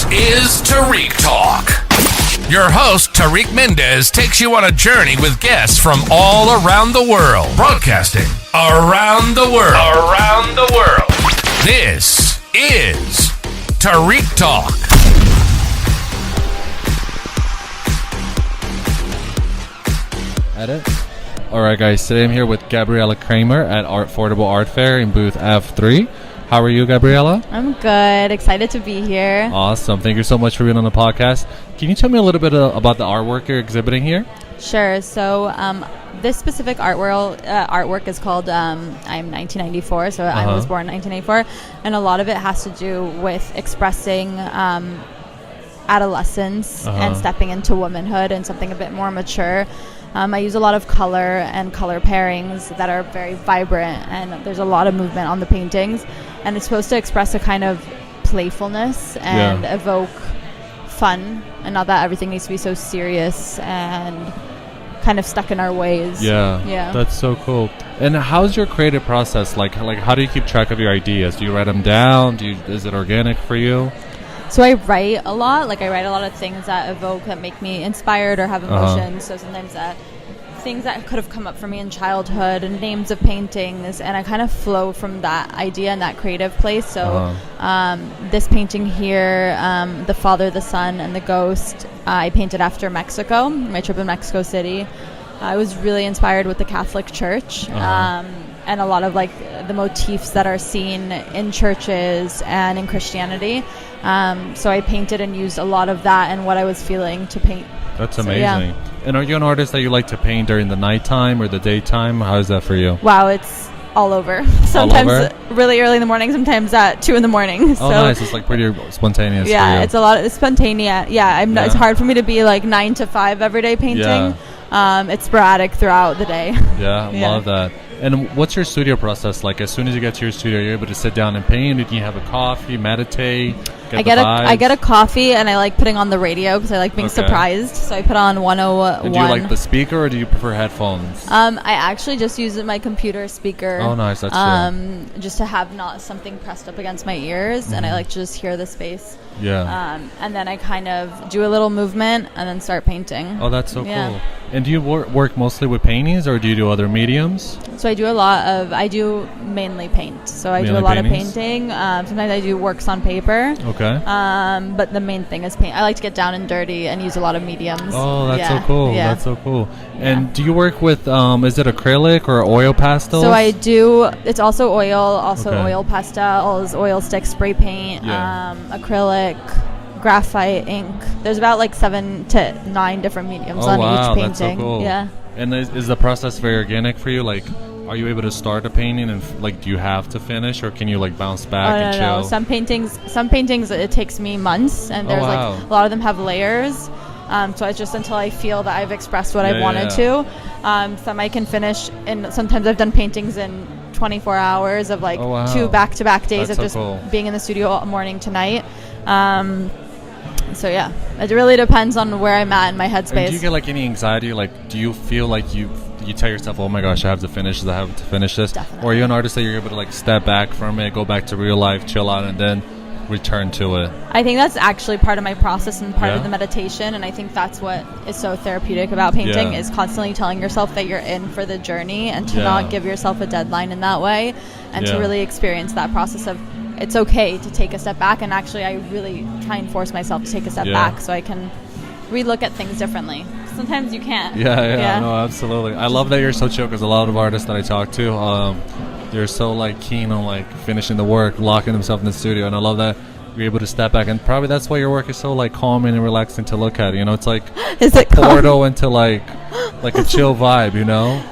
is Tarik Talk. Your host, Tarik Mendes, takes you on a journey with guests from all around the world. Broadcasting around the world. Around the world. This is Tarik Talk. Edit. Alright guys, today I'm here with Gabriella Kramer at Affordable Art Fair in booth F3. How are you, Gabriella? I'm good. Excited to be here. Awesome. Thank you so much for being on the podcast. Can you tell me a little bit about the artwork you're exhibiting here? Sure. So this specific artwork is called I'm 1994, so I was born in 1994, and a lot of it has to do with expressing adolescence and stepping into womanhood and something a bit more mature. I use a lot of color and color pairings that are very vibrant, and there's a lot of movement on the paintings, and it's supposed to express a kind of playfulness and evoke fun, and not that everything needs to be so serious and kind of stuck in our ways. Yeah. That's so cool. And how's your creative process? Like how do you keep track of your ideas? Do you write them down? Is it organic for you? So I write a lot. I write a lot of things that evoke, that make me inspired or have emotions. So sometimes things that could have come up for me in childhood and names of paintings, and I kind of flow from that idea and that creative place. So this painting here, the Father, the Son, and the Ghost, I painted after Mexico, my trip in Mexico City. I was really inspired with the Catholic Church. And a lot of the motifs that are seen in churches and in Christianity. So I painted and used a lot of that and what I was feeling to paint. That's amazing. Yeah. And are you an artist that you like to paint during the nighttime or the daytime? How is that for you? Wow, it's all over. Sometimes really early in the morning, sometimes at 2 in the morning. Oh, nice. It's pretty spontaneous. Yeah, it's spontaneous. Yeah, it's hard for me to be 9 to 5 every day painting. Yeah. It's sporadic throughout the day. Yeah, love that. And what's your studio process like? As soon as you get to your studio, you're able to sit down and paint? Do you have a coffee, meditate, I get a coffee, and I like putting on the radio because I like being surprised. So I put on 101. And do you like the speaker, or do you prefer headphones? I actually just use my computer speaker. Oh, nice. That's just to have not something pressed up against my ears, and I like to just hear the space. Yeah. And then I kind of do a little movement and then start painting. Oh, that's so cool. And do you work mostly with paintings, or do you do other mediums? So I do mainly paint. So I do a lot of painting. Sometimes I do works on paper. Okay. But the main thing is paint. I like to get down and dirty and use a lot of mediums. Oh, that's so cool. Yeah. That's so cool. And do you work with, is it acrylic or oil pastels? So I do, it's also oil, oil pastels, oil stick, spray paint, acrylic, graphite, ink. There's about 7 to 9 different mediums on each painting. That's so cool. Yeah. And is the process very organic for you? Are you able to start a painting and do you have to finish, or can you bounce back and chill? No. Some paintings it takes me months, and there's a lot of them have layers. So it's just until I feel that I've expressed what I wanted to. Some I can finish, and sometimes I've done paintings in 24 hours of 2 back-to-back days of just being in the studio morning to night. So yeah, it really depends on where I'm at in my headspace. And do you get any anxiety? Do you feel you tell yourself, oh my gosh, I have to finish this? Definitely. Or are you an artist that you're able to step back from it, go back to real life, chill out, and then return to it? I think that's actually part of my process and part of the meditation, and I think that's what is so therapeutic about painting is constantly telling yourself that you're in for the journey, and to not give yourself a deadline in that way, and to really experience that process of it's okay to take a step back. And actually I really try and force myself to take a step back so I can relook at things differently. Sometimes you can't. Yeah. No, absolutely. I love that you're so chill, because a lot of artists that I talk to, they're so keen on finishing the work, locking themselves in the studio, and I love that you're able to step back, and probably that's why your work is so calming and relaxing to look at. It's is it portal into a chill vibe.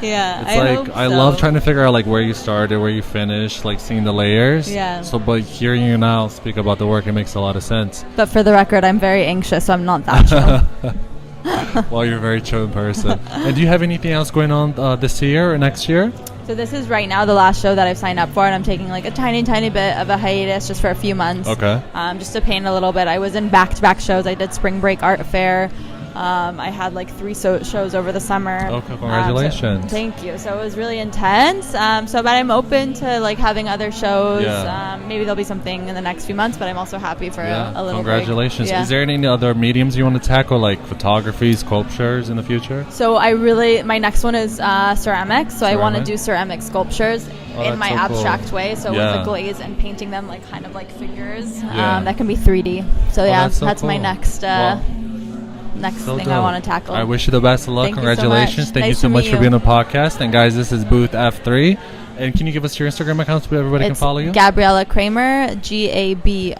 Yeah, it's I love trying to figure out where you started, where you finished, seeing the layers. Yeah. So, but hearing you now speak about the work, it makes a lot of sense. But for the record, I'm very anxious, so I'm not that chill. Well, you're a very chill person. And do you have anything else going on this year or next year? So this is right now the last show that I've signed up for, and I'm taking a tiny bit of a hiatus just for a few months. Okay. Just to paint a little bit. I was in back-to-back shows. I did Spring Break Art Fair I had like 3 shows over the summer. Okay, congratulations. Thank you. So it was really intense. But I'm open to like having other shows. Yeah. Maybe there'll be something in the next few months, but I'm also happy for a little Congratulations. break. Yeah. Is there any other mediums you want to tackle, like photography, sculptures in the future? So my next one is ceramics. So I want to do ceramic sculptures in my abstract way. So with the glaze and painting them like kind of like figures. That can be 3D. So that's my next thing I want to tackle. I wish you the best of luck. Congratulations. Thank you so much for being on the podcast. And guys, this is Booth F3. And can you give us your Instagram account so everybody can follow you? Gabriela Kramer, Gabriela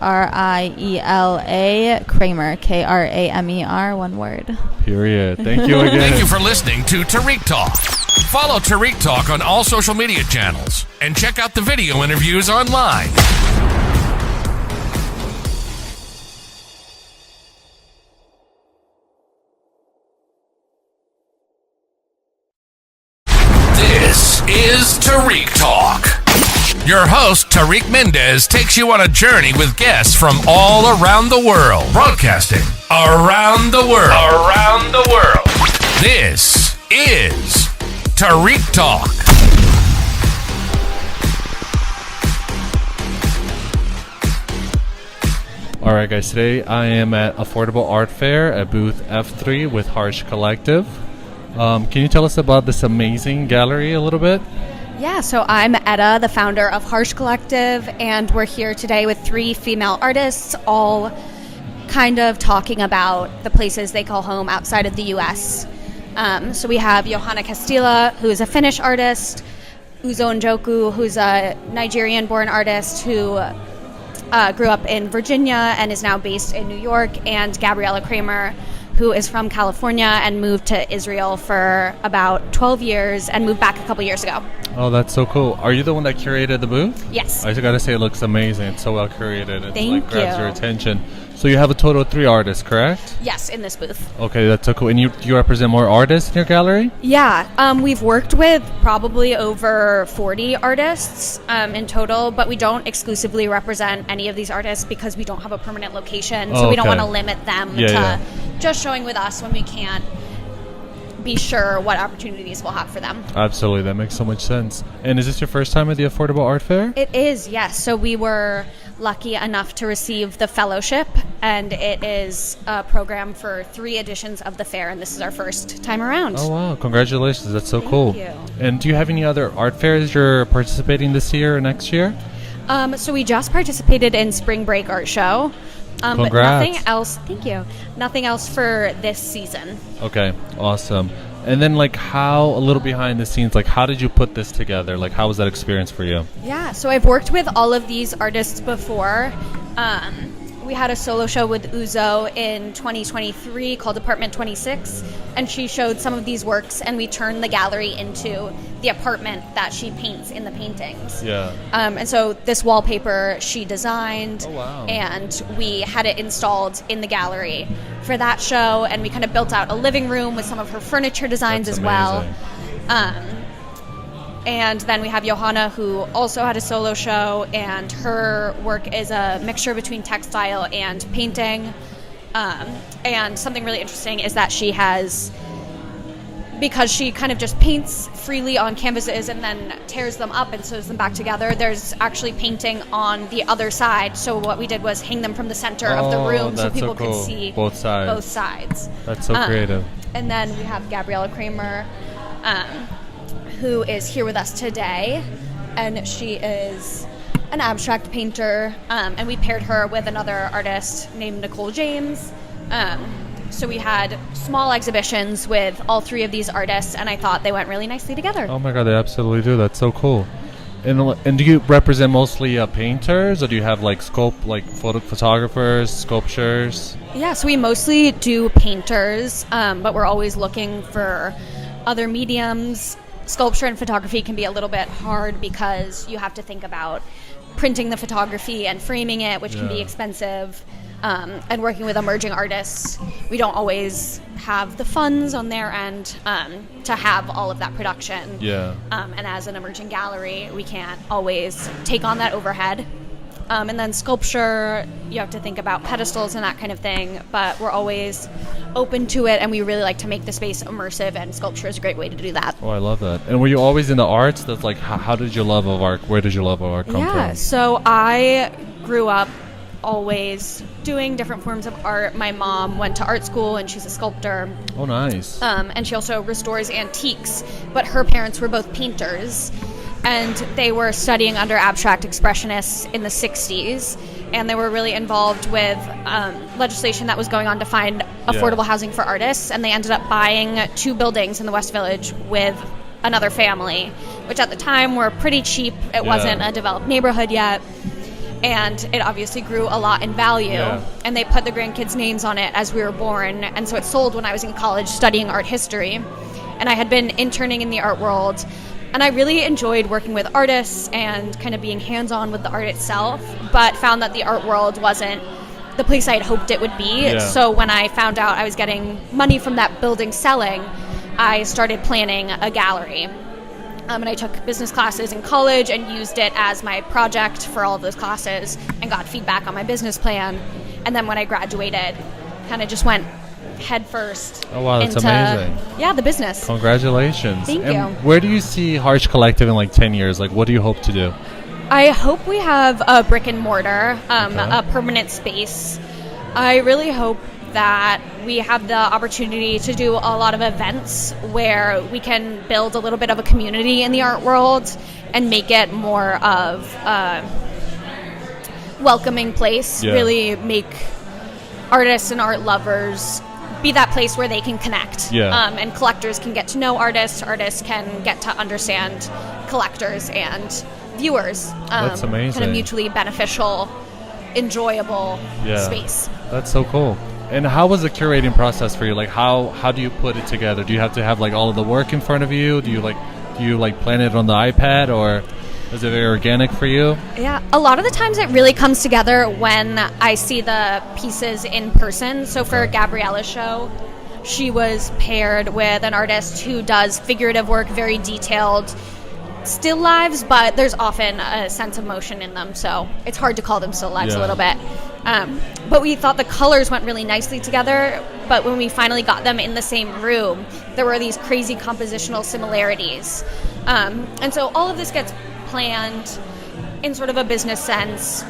Kramer, Kramer, one word. Period. Thank you again. Thank you for listening to Tarik Talk. Follow Tarik Talk on all social media channels and check out the video interviews online. This is Tarik Talk. Your host, Tarik Mendes, takes you on a journey with guests from all around the world. Broadcasting around the world. Around the world. This is Tarik Talk. All right, guys. Today I am at Affordable Art Fair at booth F3 with Harsh Collective. Can you tell us about this amazing gallery a little bit? Yeah, so I'm Etta, the founder of Harsh Collective, and we're here today with 3 female artists, all kind of talking about the places they call home outside of the U.S. So we have Johanna Castilla, who is a Finnish artist, Uzo Njoku, who's a Nigerian-born artist who grew up in Virginia and is now based in New York, and Gabriela Kramer, who is from California and moved to Israel for about 12 years and moved back a couple years ago. Oh, that's so cool. Are you the one that curated the booth? Yes. I just gotta say it looks amazing. It's so well curated. Thank grabs you. your attention. So you have a total of 3 artists, correct? Yes, in this booth. Okay, that's so cool. And you represent more artists in your gallery? Yeah, we've worked with probably over 40 artists in total, but we don't exclusively represent any of these artists because we don't have a permanent location, so we don't want to limit them to just showing with us when we can't be sure what opportunities we'll have for them. Absolutely, that makes so much sense. And is this your first time at the Affordable Art Fair? It is, yes. So we were lucky enough to receive the fellowship, and it is a program for 3 editions of the fair, and this is our first time around. Oh wow, congratulations, that's so cool. Thank you. And do you have any other art fairs you're participating this year or next year? So we just participated in Spring Break Art Show. But nothing else. Thank you. Nothing else for this season. Okay, awesome. And then, like, how, a little behind the scenes, like, how did you put this together? Like, how was that experience for you? Yeah, so I've worked with all of these artists before. We had a solo show with Uzo in 2023 called Apartment 26, and she showed some of these works, and we turned the gallery into the apartment that she paints in the paintings. Yeah. And so this wallpaper she designed, oh, wow. and we had it installed in the gallery for that show, and we kind of built out a living room with some of her furniture designs as well. And then we have Johanna, who also had a solo show, and her work is a mixture between textile and painting. And something really interesting is that she has, because she kind of just paints freely on canvases and then tears them up and sews them back together, there's actually painting on the other side. So what we did was hang them from the center of the room so people could see both sides. That's so creative. And then we have Gabriela Kramer, who is here with us today, and she is an abstract painter, and we paired her with another artist named Nicole James. So we had small exhibitions with all 3 of these artists, and I thought they went really nicely together. Oh my god, they absolutely do. That's so cool. And do you represent mostly painters, or do you have like photographers, sculptures? Yeah, so we mostly do painters, but we're always looking for other mediums. Sculpture and photography can be a little bit hard because you have to think about printing the photography and framing it, which can be expensive. And working with emerging artists, we don't always have the funds on their end to have all of that production. Yeah. And as an emerging gallery, we can't always take on that overhead. And then sculpture, you have to think about pedestals and that kind of thing, but we're always open to it, and we really like to make the space immersive, and sculpture is a great way to do that. Oh, I love that. And were you always in the arts? That's like, how did your love of art, where did your love of art come from? So I grew up always doing different forms of art. My mom went to art school, and she's a sculptor. Oh, nice. And she also restores antiques, but her parents were both painters, and they were studying under abstract expressionists in the 60s, and they were really involved with legislation that was going on to find affordable housing for artists, and they ended up buying 2 buildings in the West Village with another family, which at the time were pretty cheap. It wasn't a developed neighborhood yet, and it obviously grew a lot in value, and they put the grandkids' names on it as we were born, and so it sold when I was in college studying art history, and I had been interning in the art world. And I really enjoyed working with artists and kind of being hands-on with the art itself, but found that the art world wasn't the place I had hoped it would be. Yeah. So when I found out I was getting money from that building selling, I started planning a gallery. And I took business classes in college and used it as my project for all of those classes and got feedback on my business plan. And then when I graduated, kind of just went head first. Oh, wow, that's into, amazing. Yeah, the business. Congratulations. Thank and you. Where do you see Harsh Collective in like 10 years? Like, what do you hope to do? I hope we have a brick and mortar, a permanent space. I really hope that we have the opportunity to do a lot of events where we can build a little bit of a community in the art world and make it more of a welcoming place. Really make artists and art lovers be that place where they can connect. And collectors can get to know artists can get to understand collectors and viewers. That's amazing. Kind of mutually beneficial, enjoyable space. That's so cool. And how was the curating process for you? Like, how do you put it together? Do you have to have like all of the work in front of you? Do you plan it on the iPad, or is it very organic for you? Yeah, a lot of the times it really comes together when I see the pieces in person. So for Gabriella's show, she was paired with an artist who does figurative work, very detailed still lives, but there's often a sense of motion in them, so it's hard to call them still lives a little bit. But we thought the colors went really nicely together, but when we finally got them in the same room, there were these crazy compositional similarities. And so all of this gets planned in sort of a business sense.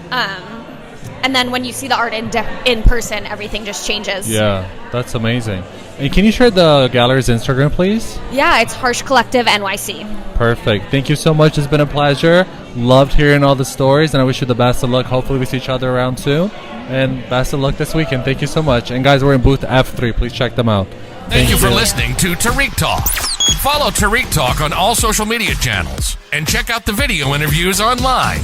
And then when you see the art in person, everything just changes. Yeah, that's amazing. And can you share the gallery's Instagram, please? Yeah, it's Harsh Collective NYC. Perfect. Thank you so much. It's been a pleasure. Loved hearing all the stories, and I wish you the best of luck. Hopefully we see each other around soon. And best of luck this weekend. Thank you so much. And guys, we're in booth F3. Please check them out. Thank you for listening to Tarik Talk. Follow Tarik Talk on all social media channels and check out the video interviews online.